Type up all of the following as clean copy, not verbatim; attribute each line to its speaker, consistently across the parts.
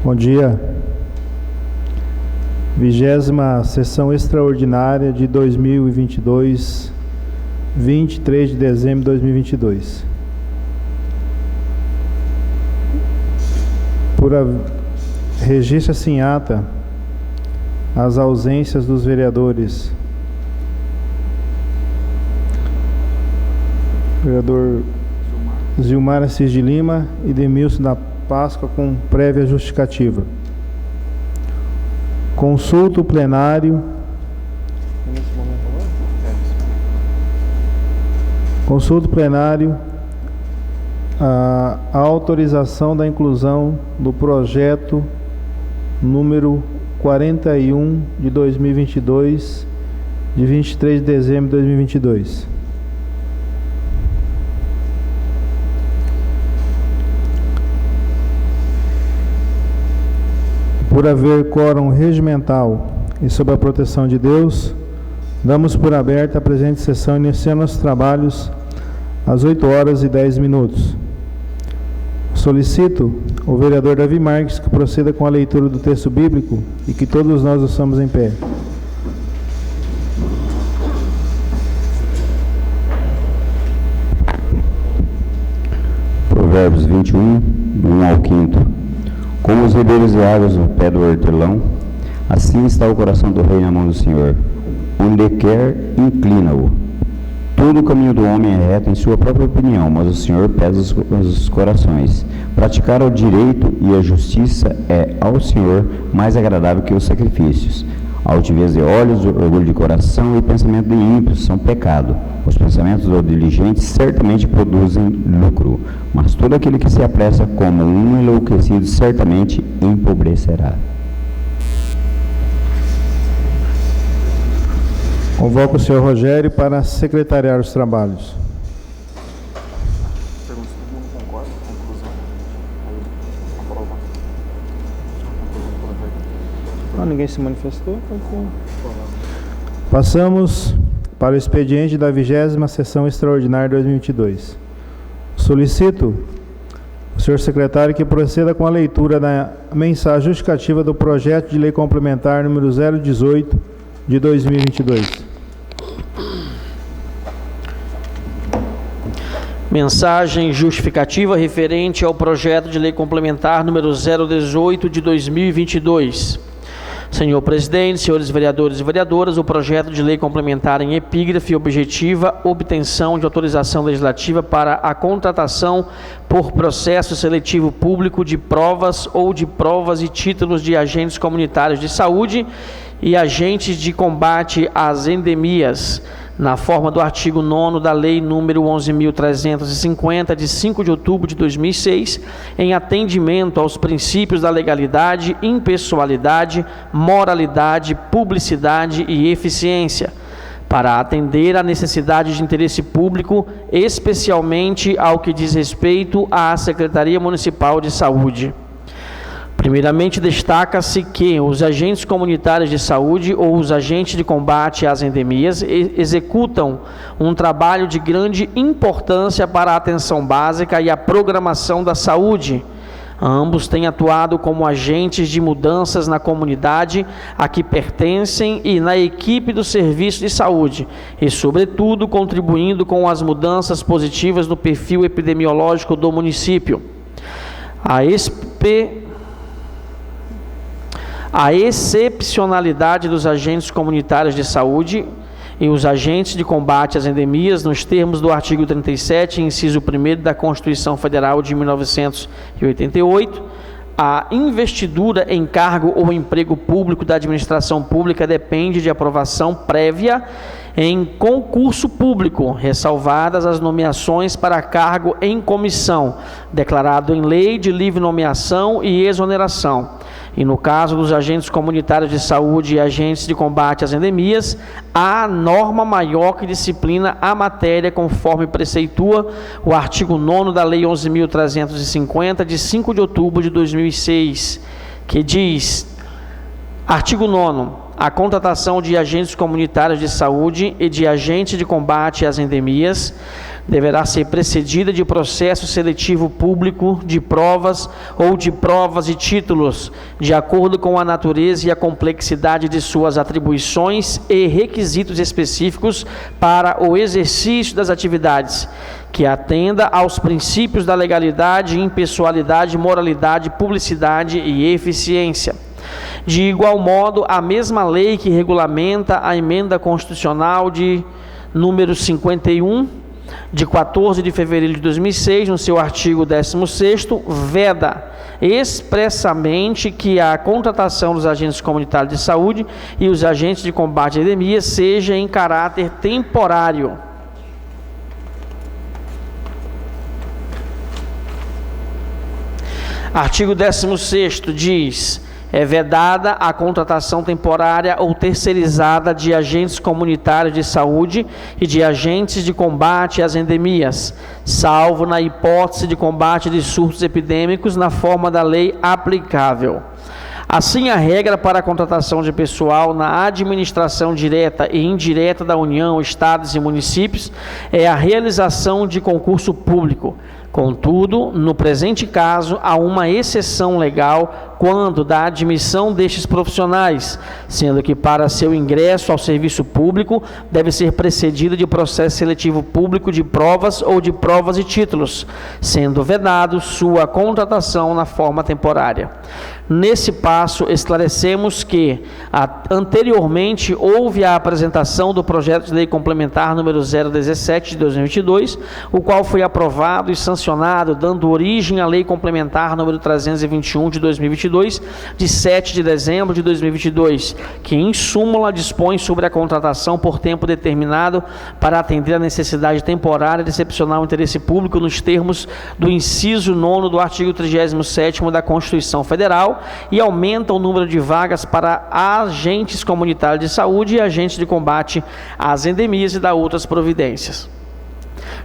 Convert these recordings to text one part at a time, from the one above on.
Speaker 1: Bom dia. 20ª sessão extraordinária de 2022, 23 de dezembro de 2022. Registra-se em ata as ausências dos vereadores. Vereador Zilmar Assis de Lima e Demilson da Páscoa, com prévia justificativa. Consulta o plenário. Consulta o plenário a autorização da inclusão do projeto número 41 de 2022, de 23 de dezembro de 2022. Por haver quórum regimental e sob a proteção de Deus, damos por aberta a presente sessão, iniciando os trabalhos às 8h10. Solicito o vereador Davi Marques que proceda com a leitura do texto bíblico e que todos nós ouçamos em pé.
Speaker 2: Provérbios 21, 1 ao 5. Como os ribeiros de águas no pé do hortelão, assim está o coração do rei na mão do Senhor. Onde quer, inclina-o. Todo o caminho do homem é reto em sua própria opinião, mas o Senhor pesa os corações. Praticar o direito e a justiça é ao Senhor mais agradável que os sacrifícios. A altivez de olhos, o orgulho de coração e o pensamento de ímpios são pecado. Os pensamentos do diligente certamente produzem lucro, mas todo aquele que se apressa como um enlouquecido certamente empobrecerá.
Speaker 1: Convoco o senhor Rogério para secretariar os trabalhos.
Speaker 3: Pergunta se todo mundo concorda com a conclusão. Aprova.
Speaker 1: Não, ninguém se manifestou. Passamos para o expediente da 20ª sessão extraordinária de 2022. Solicito o senhor secretário que proceda com a leitura da mensagem justificativa do projeto de lei complementar número 018 de 2022.
Speaker 4: Mensagem justificativa referente ao projeto de lei complementar número 018 de 2022. Senhor presidente, senhores vereadores e vereadoras, o projeto de lei complementar em epígrafe objetiva obtenção de autorização legislativa para a contratação por processo seletivo público de provas ou de provas e títulos de agentes comunitários de saúde e agentes de combate às endemias, na forma do artigo 9º da Lei nº 11.350, de 5 de outubro de 2006, em atendimento aos princípios da legalidade, impessoalidade, moralidade, publicidade e eficiência, para atender à necessidade de interesse público, especialmente ao que diz respeito à Secretaria Municipal de Saúde. Primeiramente, destaca-se que os agentes comunitários de saúde ou os agentes de combate às endemias executam um trabalho de grande importância para a atenção básica e a programação da saúde. Ambos têm atuado como agentes de mudanças na comunidade a que pertencem e na equipe do serviço de saúde, e, sobretudo, contribuindo com as mudanças positivas no perfil epidemiológico do município. A excepcionalidade dos agentes comunitários de saúde e os agentes de combate às endemias, nos termos do artigo 37, inciso 1º da Constituição Federal de 1988, a investidura em cargo ou emprego público da administração pública depende de aprovação prévia em concurso público, ressalvadas as nomeações para cargo em comissão, declarado em lei de livre nomeação e exoneração. E no caso dos agentes comunitários de saúde e agentes de combate às endemias, há norma maior que disciplina a matéria, conforme preceitua o artigo 9º da Lei 11.350, de 5 de outubro de 2006, que diz: artigo 9º, a contratação de agentes comunitários de saúde e de agentes de combate às endemias deverá ser precedida de processo seletivo público de provas ou de provas e títulos, de acordo com a natureza e a complexidade de suas atribuições e requisitos específicos para o exercício das atividades, que atenda aos princípios da legalidade, impessoalidade, moralidade, publicidade e eficiência. De igual modo, a mesma lei que regulamenta a emenda constitucional de número 51, de 14 de fevereiro de 2006, no seu artigo 16º, veda expressamente que a contratação dos agentes comunitários de saúde e os agentes de combate à epidemia seja em caráter temporário. Artigo 16º diz: é vedada a contratação temporária ou terceirizada de agentes comunitários de saúde e de agentes de combate às endemias, salvo na hipótese de combate de surtos epidêmicos na forma da lei aplicável. Assim, a regra para a contratação de pessoal na administração direta e indireta da União, Estados e municípios é a realização de concurso público. Contudo, no presente caso, há uma exceção legal quando da admissão destes profissionais, sendo que para seu ingresso ao serviço público deve ser precedido de processo seletivo público de provas ou de provas e títulos, sendo vedado sua contratação na forma temporária. Nesse passo, esclarecemos que anteriormente houve a apresentação do projeto de lei complementar número 017 de 2022, o qual foi aprovado e sancionado, dando origem à lei complementar número 321 de 2022, de 7 de dezembro de 2022, que em súmula dispõe sobre a contratação por tempo determinado para atender a necessidade temporária de excepcional interesse público nos termos do inciso 9º do artigo 37º da Constituição Federal, e aumenta o número de vagas para agentes comunitários de saúde e agentes de combate às endemias e da outras providências.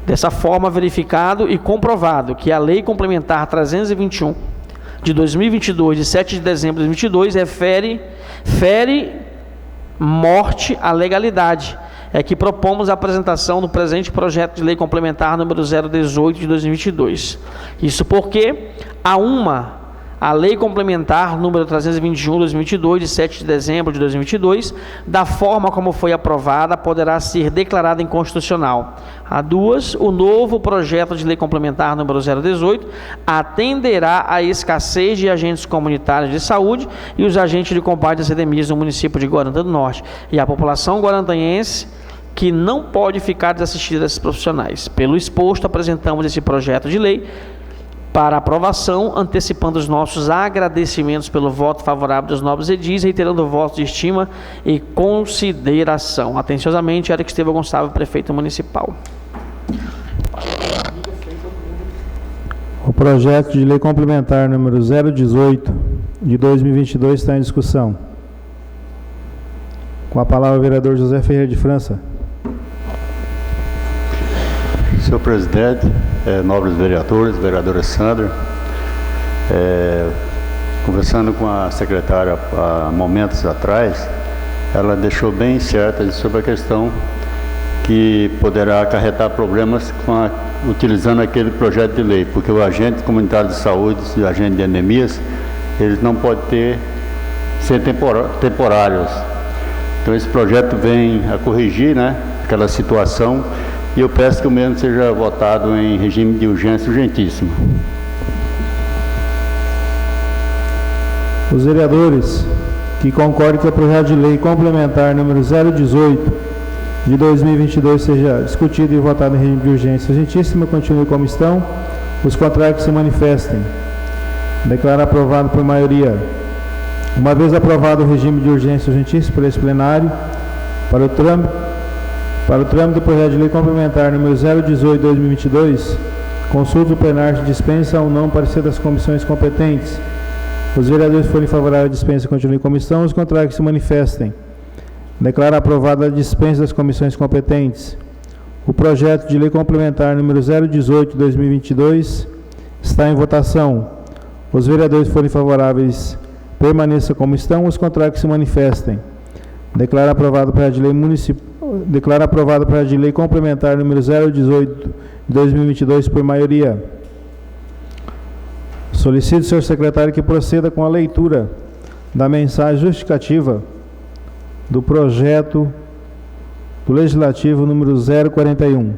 Speaker 4: Dessa forma, verificado e comprovado que a Lei Complementar 321 de 2022, de 7 de dezembro de 2022, fere morte à legalidade, é que propomos a apresentação do presente projeto de lei complementar número 018 de 2022. Isso porque a Lei Complementar número 321 de 2022, de 7 de dezembro de 2022, da forma como foi aprovada, poderá ser declarada inconstitucional. O novo projeto de Lei Complementar número 018 atenderá à escassez de agentes comunitários de saúde e os agentes de combate às endemias no município de Guarantã do Norte e a população guarantanhense, que não pode ficar desassistida desses profissionais. Pelo exposto, apresentamos esse projeto de lei para aprovação, antecipando os nossos agradecimentos pelo voto favorável dos nobres edis, reiterando o voto de estima e consideração. Atenciosamente, Eric Estevão Gonçalves, prefeito municipal.
Speaker 1: O projeto de lei complementar número 018 de 2022 está em discussão. Com a palavra o vereador José Ferreira de França.
Speaker 5: Senhor presidente, nobres vereadores, vereadora Sandra, conversando com a secretária há momentos atrás, ela deixou bem certa sobre a questão que poderá acarretar problemas utilizando aquele projeto de lei, porque o agente comunitário de saúde e o agente de endemias, eles não podem ser temporários. Então esse projeto vem a corrigir, aquela situação. E eu peço que o mesmo seja votado em regime de urgência urgentíssima.
Speaker 1: Os vereadores que concordam que o projeto de lei complementar número 018 de 2022 seja discutido e votado em regime de urgência urgentíssima, continue como estão. Os contrários que se manifestem. Declaro aprovado por maioria. Uma vez aprovado o regime de urgência urgentíssima por esse plenário, para o trâmite do projeto de lei complementar número 018 de 2022, consulta o plenário se dispensa ou não parecer das comissões competentes. Os vereadores que forem favoráveis à dispensa continuem como estão, os contrários que se manifestem. Declaro aprovada a dispensa das comissões competentes. O projeto de lei complementar número 018 de 2022 está em votação. Os vereadores que forem favoráveis permaneçam como estão, os contrários que se manifestem. Declaro aprovado o projeto de lei municipal. Declaro aprovado o projeto de lei complementar número 018 de 2022 por maioria. Solicito, senhor secretário, que proceda com a leitura da mensagem justificativa do projeto do Legislativo número 041.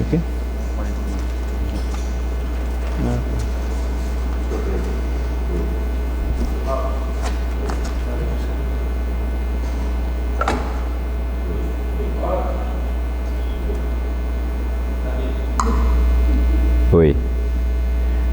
Speaker 1: Aqui?
Speaker 2: Oi.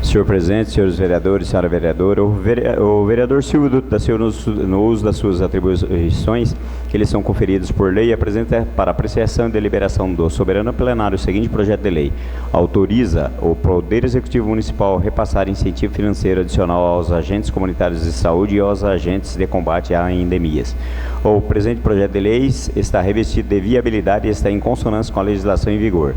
Speaker 2: Senhor presidente, senhores vereadores, senhora vereadora, o vereador Silvio Dutra da Silva, no uso das suas atribuições que lhe são conferidas por lei, apresenta para apreciação e deliberação do soberano plenário o seguinte projeto de lei. Autoriza o Poder Executivo Municipal a repassar incentivo financeiro adicional aos agentes comunitários de saúde e aos agentes de combate a endemias. O presente projeto de lei está revestido de viabilidade e está em consonância com a legislação em vigor,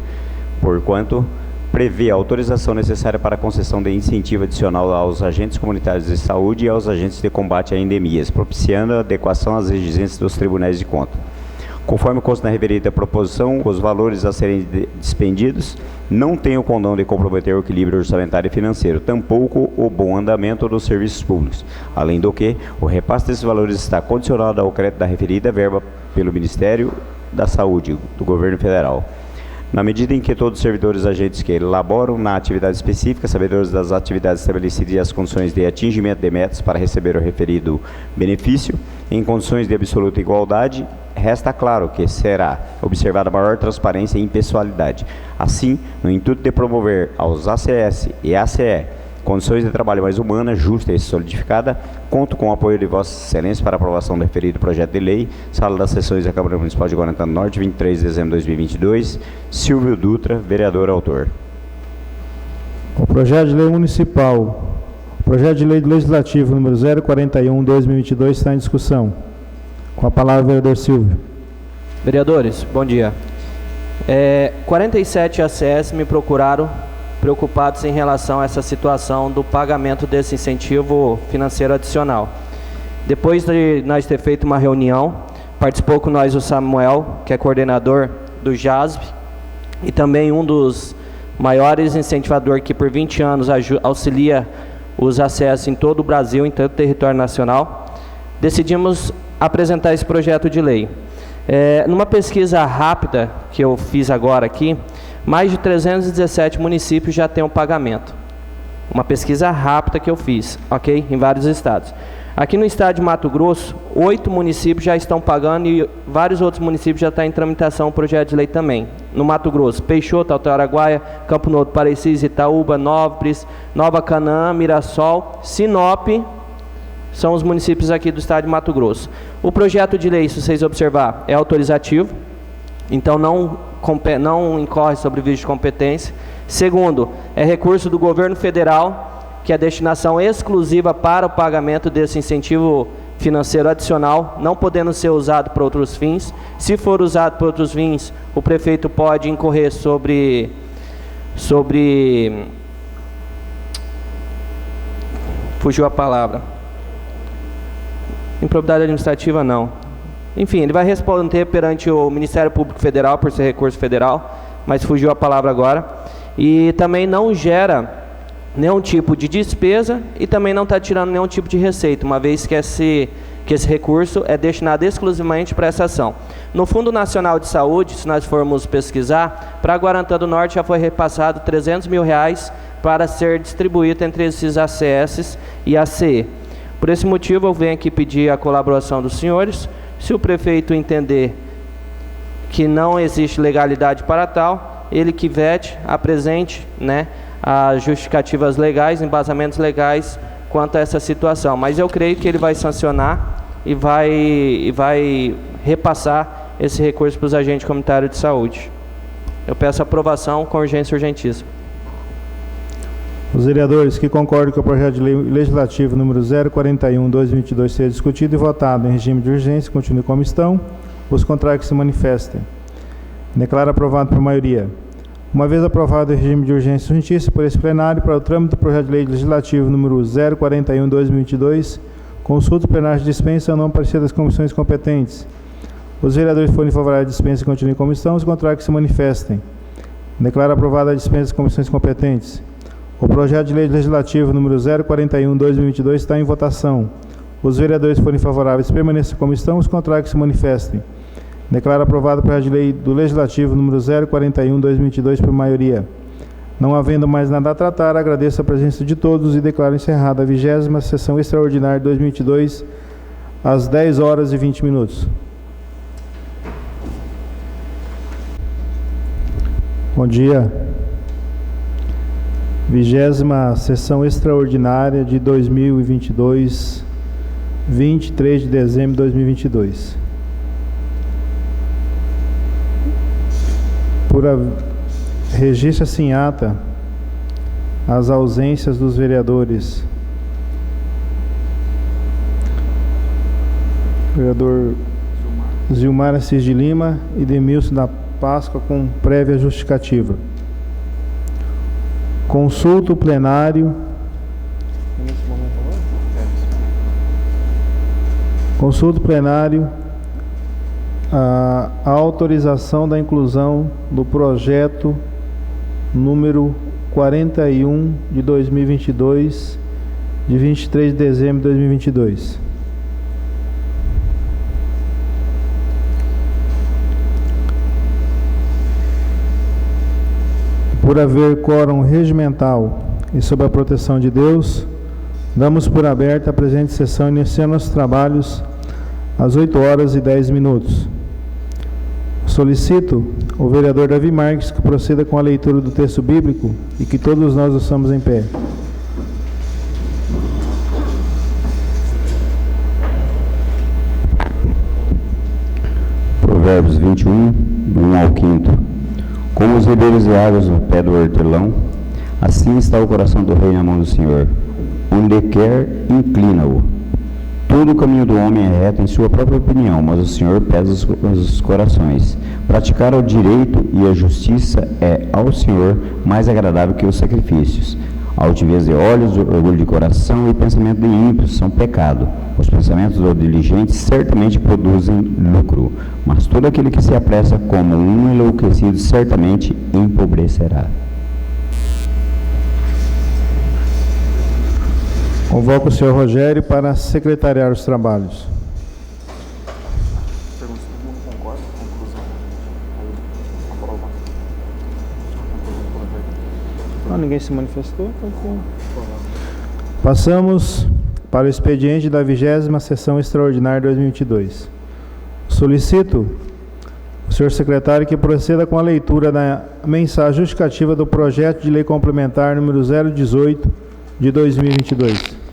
Speaker 2: porquanto prevê a autorização necessária para a concessão de incentivo adicional aos agentes comunitários de saúde e aos agentes de combate a endemias, propiciando a adequação às exigências dos tribunais de contas. Conforme consta na referida proposição, os valores a serem dispendidos não têm o condão de comprometer o equilíbrio orçamentário e financeiro, tampouco o bom andamento dos serviços públicos. Além do que, o repasse desses valores está condicionado ao crédito da referida verba pelo Ministério da Saúde do Governo Federal. Na medida em que todos os servidores agentes que elaboram na atividade específica, sabedores das atividades estabelecidas e as condições de atingimento de metas para receber o referido benefício, em condições de absoluta igualdade, resta claro que será observada maior transparência e impessoalidade. Assim, no intuito de promover aos ACS e ACE condições de trabalho mais humanas, justa e solidificada, conto com o apoio de Vossa Excelência para a aprovação do referido projeto de lei, Sala das Sessões da Câmara Municipal de Guarantã do Norte, 23 de dezembro de 2022, Silvio Dutra, vereador autor.
Speaker 1: O projeto de lei municipal, o projeto de lei do Legislativo número 041/2022 está em discussão. Com a palavra o vereador Silvio.
Speaker 6: Vereadores, bom dia. 47 ACS me procuraram preocupados em relação a essa situação do pagamento desse incentivo financeiro adicional. Depois de nós ter feito uma reunião, participou com nós o Samuel, que é coordenador do JASB, e também um dos maiores incentivadores que por 20 anos auxilia os ACS em todo o Brasil, em todo o território nacional. Decidimos apresentar esse projeto de lei. Numa pesquisa rápida que eu fiz agora aqui, mais de 317 municípios já têm o pagamento. Uma pesquisa rápida que eu fiz, ok? Em vários estados. Aqui no estado de Mato Grosso, 8 municípios já estão pagando e vários outros municípios já estão em tramitação o projeto de lei também. No Mato Grosso, Peixoto, Alto Araguaia, Campo Novo, Parecis, Itaúba, Nópolis, Nova Canaã, Mirassol, Sinop, são os municípios aqui do estado de Mato Grosso. O projeto de lei, se vocês observar, é autorizativo, então não incorre sobre vício de competência. Segundo, é recurso do governo federal, que é destinação exclusiva para o pagamento desse incentivo financeiro adicional, não podendo ser usado para outros fins. Se for usado para outros fins, o prefeito pode incorrer sobre fugiu a palavra. Improbidade administrativa, não. Enfim, ele vai responder perante o Ministério Público Federal, por ser recurso federal, mas fugiu a palavra agora. E também não gera nenhum tipo de despesa e também não está tirando nenhum tipo de receita, uma vez que esse recurso é destinado exclusivamente para essa ação. No Fundo Nacional de Saúde, se nós formos pesquisar, para Guarantã do Norte já foi repassado R$300 mil para ser distribuído entre esses ACS e ACE. Por esse motivo, eu venho aqui pedir a colaboração dos senhores. Se o prefeito entender que não existe legalidade para tal, ele que vete, apresente, né, as justificativas legais, embasamentos legais quanto a essa situação. Mas eu creio que ele vai sancionar e vai repassar esse recurso para os agentes comunitários de saúde. Eu peço aprovação com urgência e urgentíssima.
Speaker 1: Os vereadores que concordam que o projeto de lei legislativo número 041/2022 seja discutido e votado em regime de urgência, continue como estão. Os contrários que se manifestem. Declaro aprovado por maioria. Uma vez aprovado o regime de urgência urgentícia por esse plenário, para o trâmite do projeto de lei legislativo número 041/2022, consulta plenária de dispensa ao não parecer das comissões competentes. Os vereadores forem favoráveis à dispensa e continuem como estão, os contrários que se manifestem. Declaro aprovada a dispensa das comissões competentes. O projeto de lei legislativo número 041/2022 está em votação. Os vereadores forem favoráveis permaneçam como estão, os contrários que se manifestem. Declaro aprovado o projeto de lei do legislativo número 041/2022 por maioria. Não havendo mais nada a tratar, agradeço a presença de todos e declaro encerrada a 20ª sessão extraordinária de 2022 às 10h20. Bom dia. 20ª sessão extraordinária de 2022, 23 de dezembro de 2022. Registra-se em ata as ausências dos vereadores. Vereador Zilmar Assis de Lima e Demilson da Páscoa, com prévia justificativa. Consulta o plenário. Consulta o plenário a autorização da inclusão do projeto número 41 de 2022, de 23 de dezembro de 2022. Por haver quórum regimental e sob a proteção de Deus, damos por aberta a presente sessão, iniciando os trabalhos às 8h10. Solicito o vereador Davi Marques que proceda com a leitura do texto bíblico e que todos nós ouçamos em pé.
Speaker 2: Provérbios 21, do 1 ao 5. Como os ribeiros e águas no pé do hortelão, assim está o coração do rei na mão do Senhor. Onde quer, inclina-o. Todo o caminho do homem é reto em sua própria opinião, mas o Senhor pesa os corações. Praticar o direito e a justiça é ao Senhor mais agradável que os sacrifícios. Altivez de olhos, orgulho de coração e pensamento de ímpios são pecado. Os pensamentos do diligente certamente produzem lucro, mas todo aquele que se apressa como um enlouquecido certamente empobrecerá.
Speaker 1: Convoco o senhor Rogério para secretariar os trabalhos.
Speaker 3: Pergunta se todo mundo concorda com a conclusão. Aí, aprovado.
Speaker 1: Ninguém se manifestou? Passamos para o expediente da 20ª sessão extraordinária de 2022. Solicito o senhor secretário que proceda com a leitura da mensagem justificativa do projeto de lei complementar número 018 de 2022.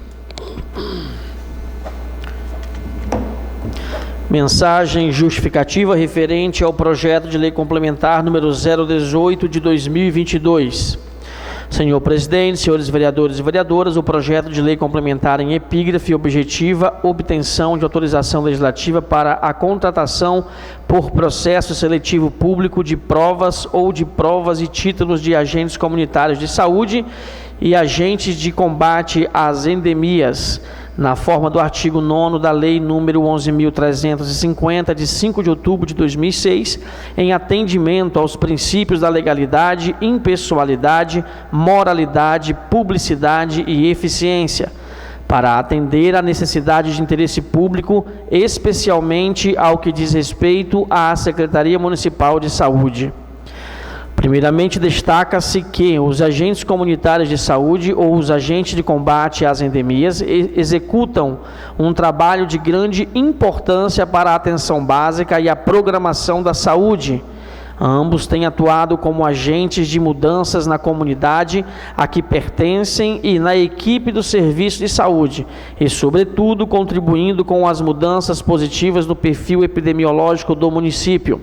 Speaker 4: Mensagem justificativa referente ao projeto de lei complementar número 018 de 2022. Senhor presidente, senhores vereadores e vereadoras, o projeto de lei complementar em epígrafe objetiva obtenção de autorização legislativa para a contratação por processo seletivo público de provas ou de provas e títulos de agentes comunitários de saúde e agentes de combate às endemias, na forma do artigo 9º da Lei nº 11.350, de 5 de outubro de 2006, em atendimento aos princípios da legalidade, impessoalidade, moralidade, publicidade e eficiência, para atender à necessidade de interesse público, especialmente ao que diz respeito à Secretaria Municipal de Saúde. Primeiramente, destaca-se que os agentes comunitários de saúde ou os agentes de combate às endemias executam um trabalho de grande importância para a atenção básica e a programação da saúde. Ambos têm atuado como agentes de mudanças na comunidade a que pertencem e na equipe do serviço de saúde, e, sobretudo, contribuindo com as mudanças positivas no perfil epidemiológico do município.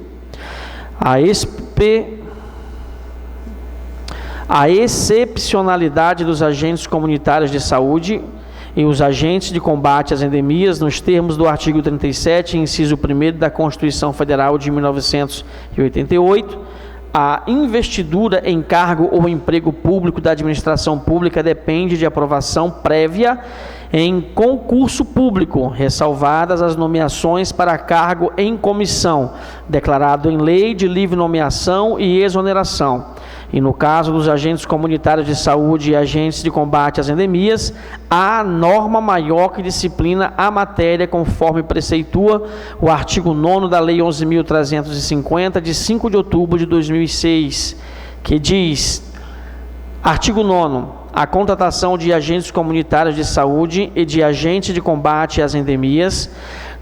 Speaker 4: A excepcionalidade dos agentes comunitários de saúde e os agentes de combate às endemias, nos termos do artigo 37, inciso 1º da Constituição Federal de 1988, a investidura em cargo ou emprego público da administração pública depende de aprovação prévia em concurso público, ressalvadas as nomeações para cargo em comissão, declarado em lei de livre nomeação e exoneração. E no caso dos agentes comunitários de saúde e agentes de combate às endemias, há norma maior que disciplina a matéria, conforme preceitua o artigo 9º da Lei 11.350, de 5 de outubro de 2006, que diz, artigo 9º, a contratação de agentes comunitários de saúde e de agentes de combate às endemias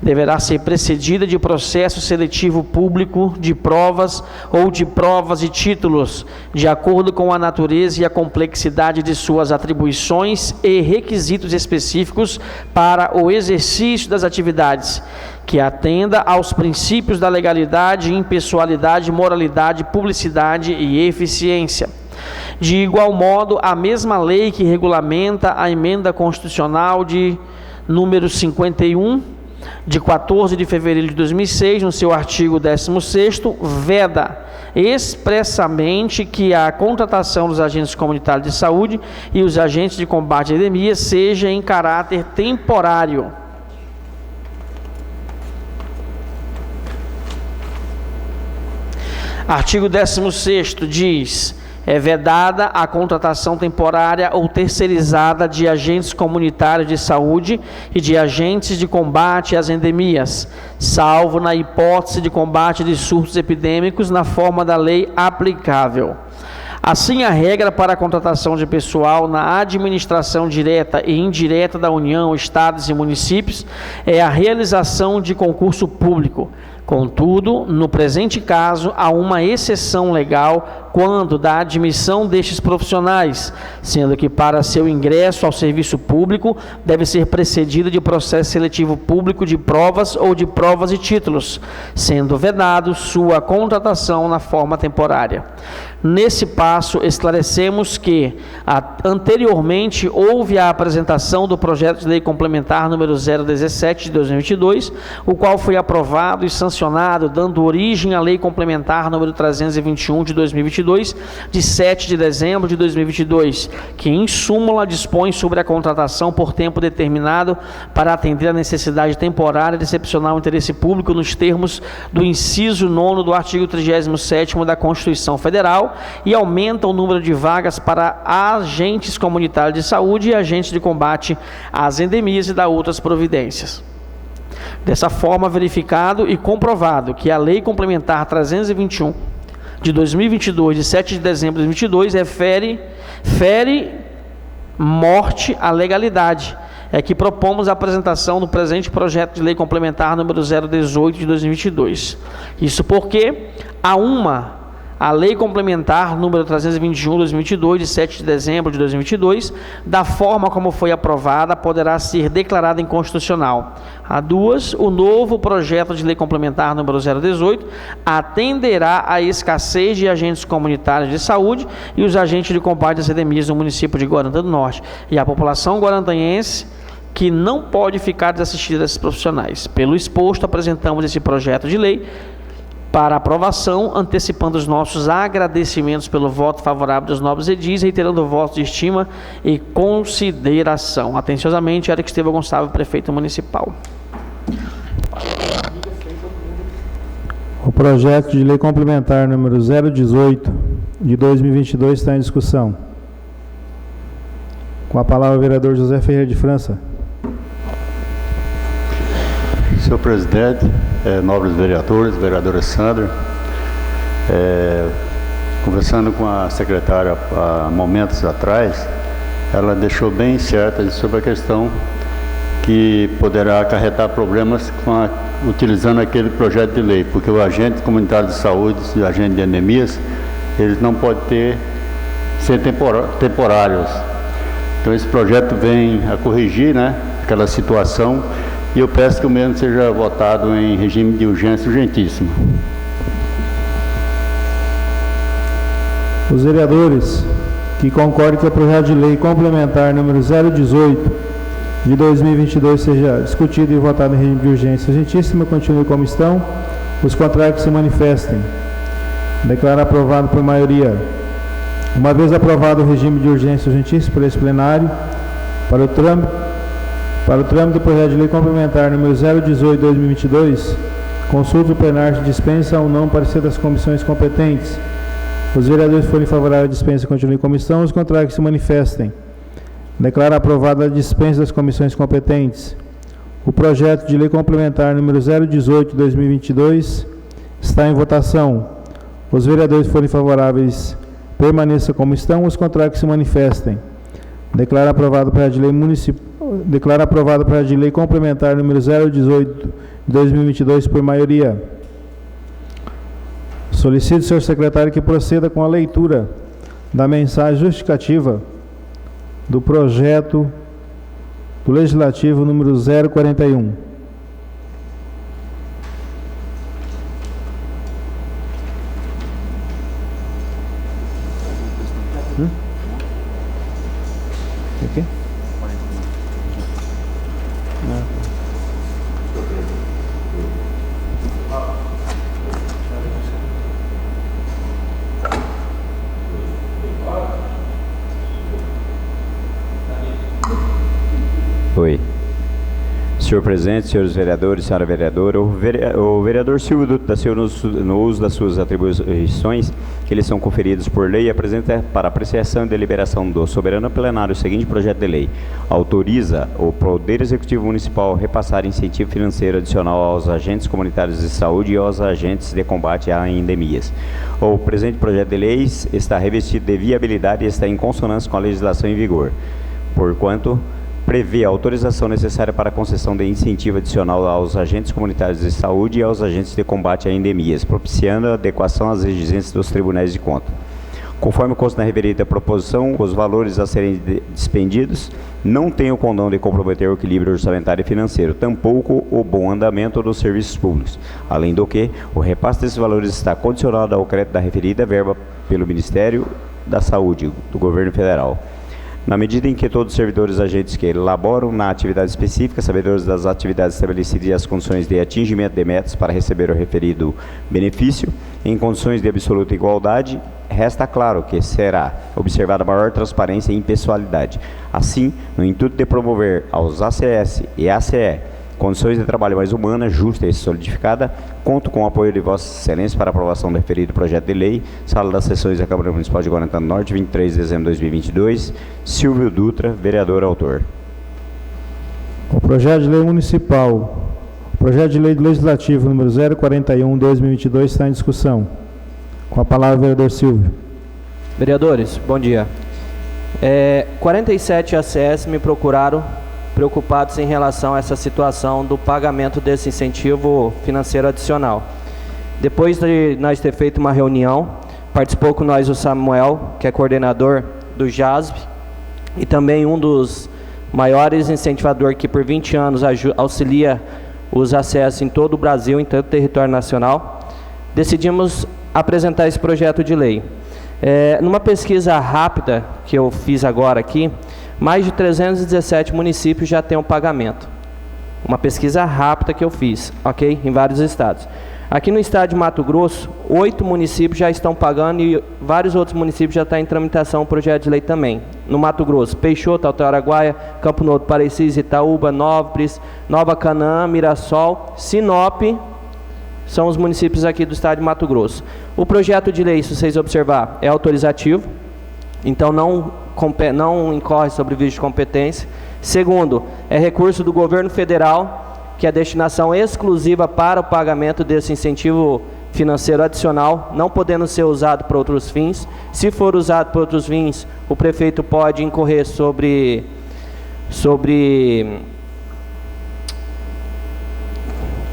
Speaker 4: deverá ser precedida de processo seletivo público de provas ou de provas e títulos, de acordo com a natureza e a complexidade de suas atribuições e requisitos específicos para o exercício das atividades, que atenda aos princípios da legalidade, impessoalidade, moralidade, publicidade e eficiência. De igual modo, a mesma lei que regulamenta a emenda constitucional de número 51, de 14 de fevereiro de 2006, no seu artigo 16º, veda expressamente que a contratação dos agentes comunitários de saúde e os agentes de combate à endemia seja em caráter temporário. Artigo 16º diz: é vedada a contratação temporária ou terceirizada de agentes comunitários de saúde e de agentes de combate às endemias, salvo na hipótese de combate de surtos epidêmicos na forma da lei aplicável. Assim, a regra para a contratação de pessoal na administração direta e indireta da União, Estados e municípios é a realização de concurso público. Contudo, no presente caso, há uma exceção legal quando da admissão destes profissionais, sendo que para seu ingresso ao serviço público deve ser precedida de processo seletivo público de provas ou de provas e títulos, sendo vedado sua contratação na forma temporária. Nesse passo, esclarecemos que anteriormente houve a apresentação do projeto de lei complementar número 017 de 2022, o qual foi aprovado e sancionado, dando origem à lei complementar número 321 de 2022, de 7 de dezembro de 2022, que em súmula dispõe sobre a contratação por tempo determinado para atender a necessidade temporária de excepcional interesse público nos termos do inciso 9º do artigo 37º da Constituição Federal, e aumenta o número de vagas para agentes comunitários de saúde e agentes de combate às endemias e da outras providências. Dessa forma, verificado e comprovado que a Lei Complementar 321 de 2022, de 7 de dezembro de 2022, fere morte à legalidade, é que propomos a apresentação do presente projeto de lei complementar número 018 de 2022. Isso porque a lei complementar número 321 de 2022, de 7 de dezembro de 2022, da forma como foi aprovada, poderá ser declarada inconstitucional. O novo projeto de lei complementar número 018 atenderá à escassez de agentes comunitários de saúde e os agentes de combate às endemias no município de Guarantã do Norte e a população guarantanhense, que não pode ficar desassistida desses profissionais. Pelo exposto, apresentamos esse projeto de lei para aprovação, antecipando os nossos agradecimentos pelo voto favorável dos nobres edis, reiterando o voto de estima e consideração. Atenciosamente, Eric Estevão Gonçalves, prefeito municipal.
Speaker 1: O projeto de lei complementar número 018 de 2022 está em discussão. Com a palavra o vereador José Ferreira de França.
Speaker 5: Senhor presidente, nobres vereadores, vereadora Sandra, conversando com a secretária há momentos atrás, ela deixou bem certa sobre a questão que poderá acarretar problemas utilizando aquele projeto de lei, porque o agente comunitário de saúde e o agente de endemias, eles não podem ser temporários. Então esse projeto vem a corrigir, né, aquela situação. E eu peço que o mesmo seja votado em regime de urgência urgentíssima.
Speaker 1: Os vereadores que concordam que o projeto de lei complementar número 018 de 2022 seja discutido e votado em regime de urgência urgentíssima, continue como estão. Os contrários que se manifestem. Declaro aprovado por maioria. Uma vez aprovado o regime de urgência urgentíssima por esse plenário, para o trâmite do projeto de lei complementar número 018/2022, consulta o plenário se dispensa ou não parecer das comissões competentes. Os vereadores que forem favoráveis à dispensa continuem em comissão, os contrários que se manifestem. Declaro aprovada a dispensa das comissões competentes. O projeto de lei complementar número 018/2022 está em votação. Os vereadores que forem favoráveis permaneçam como estão, os contrários que se manifestem. Declaro aprovado o projeto de lei Declaro aprovado o projeto de lei complementar número 018/2022 por maioria. Solicito, senhor secretário, que proceda com a leitura da mensagem justificativa do projeto do Legislativo número 041. O quê?
Speaker 2: Oi. Senhor presidente, senhores vereadores, senhora vereadora, o vereador Silvio Dutra da Silva, no uso das suas atribuições, que lhes são conferidas por lei, apresenta para apreciação e deliberação do soberano plenário o seguinte projeto de lei. Autoriza o Poder Executivo Municipal a repassar incentivo financeiro adicional aos agentes comunitários de saúde e aos agentes de combate a endemias. O presente projeto de lei está revestido de viabilidade e está em consonância com a legislação em vigor, porquanto prevê a autorização necessária para a concessão de incentivo adicional aos agentes comunitários de saúde e aos agentes de combate a endemias, propiciando a adequação às exigências dos tribunais de contas. Conforme consta na referida proposição, os valores a serem dispendidos não têm o condão de comprometer o equilíbrio orçamentário e financeiro, tampouco o bom andamento dos serviços públicos. Além do que, o repasse desses valores está condicionado ao crédito da referida verba pelo Ministério da Saúde do Governo Federal. Na medida em que todos os servidores agentes que elaboram na atividade específica, sabedores das atividades estabelecidas e as condições de atingimento de metas para receber o referido benefício, em condições de absoluta igualdade, resta claro que será observada maior transparência e impessoalidade. Assim, no intuito de promover aos ACS e ACE condições de trabalho mais humanas, justa e solidificada, conto com o apoio de Vossa Excelência para a aprovação do referido projeto de lei. Sala das Sessões da Câmara Municipal de Guarantã do Norte, 23 de dezembro de 2022. Silvio Dutra, vereador autor.
Speaker 1: O projeto de lei municipal, o projeto de lei do Legislativo número 041/2022 está em discussão. Com a palavra o vereador Silvio.
Speaker 6: Vereadores, bom dia. 47 ACS me procuraram preocupados em relação a essa situação do pagamento desse incentivo financeiro adicional. Depois de nós ter feito uma reunião, participou com nós o Samuel, que é coordenador do JASB, e também um dos maiores incentivadores que por 20 anos auxilia os ACS em todo o Brasil, em todo o território nacional. Decidimos apresentar esse projeto de lei. Numa pesquisa rápida que eu fiz agora aqui, mais de 317 municípios já têm o pagamento. Uma pesquisa rápida que eu fiz, ok? Em vários estados. Aqui no estado de Mato Grosso, 8 municípios já estão pagando e vários outros municípios já estão em tramitação o projeto de lei também. No Mato Grosso, Peixoto, Alto Araguaia, Campo Novo, Parecis, Itaúba, Nópolis, Nova Canaã, Mirassol, Sinop, são os municípios aqui do estado de Mato Grosso. O projeto de lei, se vocês observar, é autorizativo, então não incorre sobre vício de competência. Segundo, é recurso do governo federal, que é destinação exclusiva para o pagamento desse incentivo financeiro adicional, não podendo ser usado para outros fins. Se for usado para outros fins, o prefeito pode incorrer sobre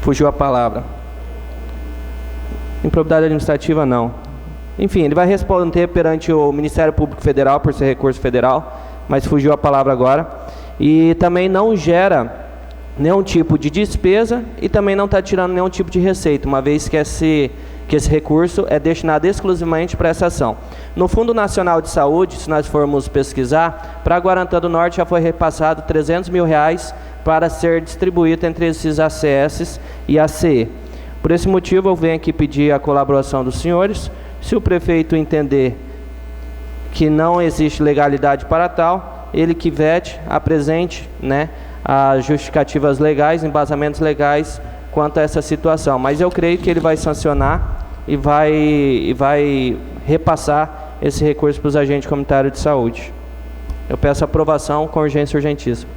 Speaker 6: fugiu a palavra. Improbidade administrativa, não. Enfim, ele vai responder perante o Ministério Público Federal, por ser recurso federal, mas fugiu a palavra agora. E também não gera nenhum tipo de despesa e também não está tirando nenhum tipo de receita, uma vez que esse recurso é destinado exclusivamente para essa ação. No Fundo Nacional de Saúde, se nós formos pesquisar, para Guarantã do Norte já foi repassado R$300 mil para ser distribuído entre esses ACS e ACE. Por esse motivo, eu venho aqui pedir a colaboração dos senhores. Se Se o prefeito entender que não existe legalidade para tal, ele que vete, apresente, né, as justificativas legais, embasamentos legais quanto a essa situação. Mas eu creio que ele vai sancionar e vai repassar esse recurso para os agentes comunitários de saúde. Eu peço aprovação com urgência e urgentíssima.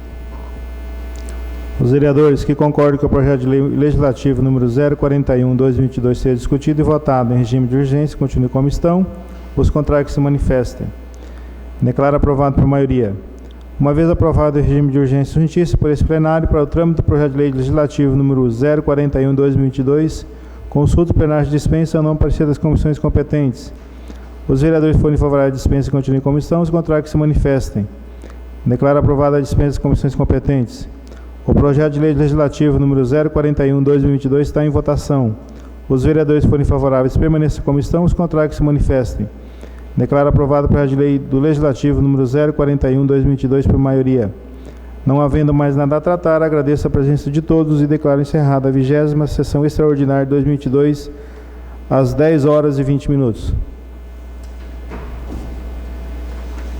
Speaker 1: Os vereadores que concordam que o projeto de lei legislativo número 041/2022 seja discutido e votado em regime de urgência, continue como estão. Os contrários que se manifestem. Declaro aprovado por maioria. Uma vez aprovado em regime de urgência e urgentícia por esse plenário, para o trâmite do projeto de lei legislativo número 041/2022, consulta plenária de dispensa ou não parecer das comissões competentes. Os vereadores forem favoráveis à dispensa, continuem como estão. Os contrários que se manifestem. Declaro aprovada a dispensa das comissões competentes. O projeto de lei legislativo número 041/2022 está em votação. Os vereadores forem favoráveis, permaneçam como estão. Os contrários que se manifestem. Declaro aprovado o projeto de lei do legislativo número 041/2022 por maioria. Não havendo mais nada a tratar, agradeço a presença de todos e declaro encerrada a 20ª sessão extraordinária de 2022 às 10h20.